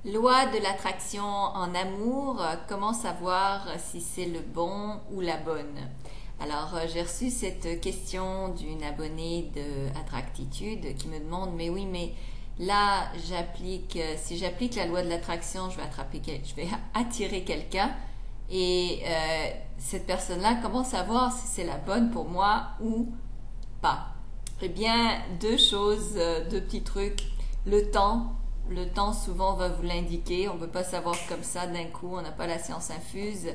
Loi de l'attraction en amour, comment savoir si c'est le bon ou la bonne? Alors, j'ai reçu cette question d'une abonnée de Attractitude qui me demande, mais oui, mais là, si j'applique la loi de l'attraction, je vais attirer quelqu'un et cette personne-là, comment savoir si c'est la bonne pour moi ou pas? Eh bien, deux choses, deux petits trucs. Le temps souvent va vous l'indiquer. On ne peut pas savoir comme ça d'un coup. On n'a pas la science infuse.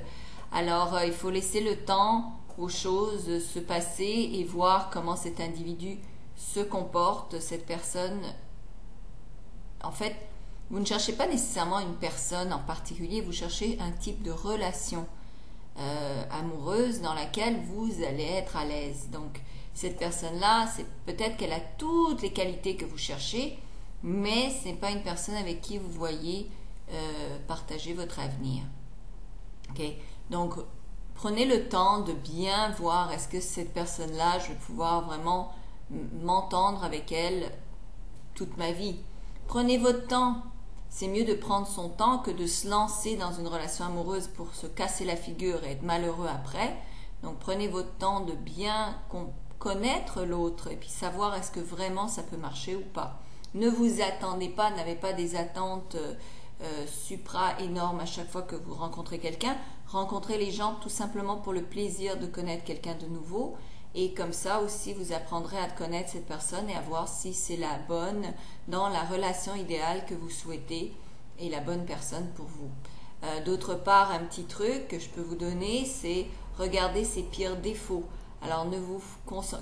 Alors, il faut laisser le temps aux choses se passer et voir comment cet individu se comporte, cette personne. En fait, vous ne cherchez pas nécessairement une personne en particulier. Vous cherchez un type de relation amoureuse dans laquelle vous allez être à l'aise. Donc, cette personne-là, c'est peut-être qu'elle a toutes les qualités que vous cherchez, mais ce n'est pas une personne avec qui vous voyez partager votre avenir. Okay? Donc, prenez le temps de bien voir est-ce que cette personne-là, je vais pouvoir vraiment m'entendre avec elle toute ma vie. Prenez votre temps. C'est mieux de prendre son temps que de se lancer dans une relation amoureuse pour se casser la figure et être malheureux après. Donc, prenez votre temps de bien connaître l'autre et puis savoir est-ce que vraiment ça peut marcher ou pas. Ne vous attendez pas, n'avez pas des attentes supra-énormes à chaque fois que vous rencontrez quelqu'un. Rencontrez les gens tout simplement pour le plaisir de connaître quelqu'un de nouveau. Et comme ça aussi, vous apprendrez à connaître cette personne et à voir si c'est la bonne dans la relation idéale que vous souhaitez et la bonne personne pour vous. D'autre part, un petit truc que je peux vous donner, c'est regarder ses pires défauts. Alors,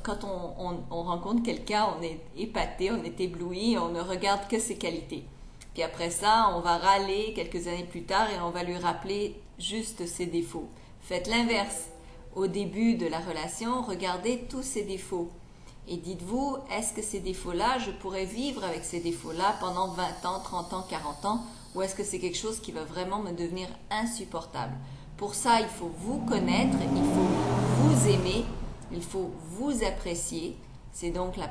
quand on rencontre quelqu'un, on est épaté, on est ébloui, on ne regarde que ses qualités. Puis après ça, on va râler quelques années plus tard et on va lui rappeler juste ses défauts. Faites l'inverse. Au début de la relation, regardez tous ses défauts. Et dites-vous, est-ce que ces défauts-là, je pourrais vivre avec ces défauts-là pendant 20 ans, 30 ans, 40 ans, ou est-ce que c'est quelque chose qui va vraiment me devenir insupportable? Pour ça, il faut vous connaître, il faut vous aimer, il faut vous apprécier. C'est donc la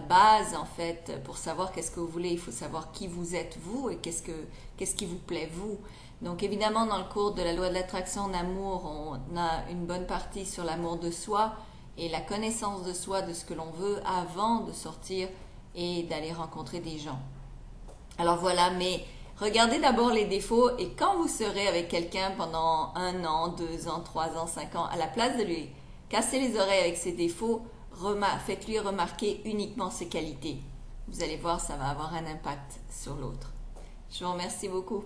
base en fait, pour savoir qu'est-ce que vous voulez. Il faut savoir qui vous êtes vous et qu'est-ce qui vous plaît vous. Donc évidemment, dans le cours de la loi de l'attraction en amour, on a une bonne partie sur l'amour de soi et la connaissance de soi, de ce que l'on veut avant de sortir et d'aller rencontrer des gens. Alors voilà, mais regardez d'abord les défauts et quand vous serez avec quelqu'un pendant 1 an, 2 ans, 3 ans, 5 ans, à la place de lui casser les oreilles avec ses défauts, faites-lui remarquer uniquement ses qualités. Vous allez voir, ça va avoir un impact sur l'autre. Je vous remercie beaucoup.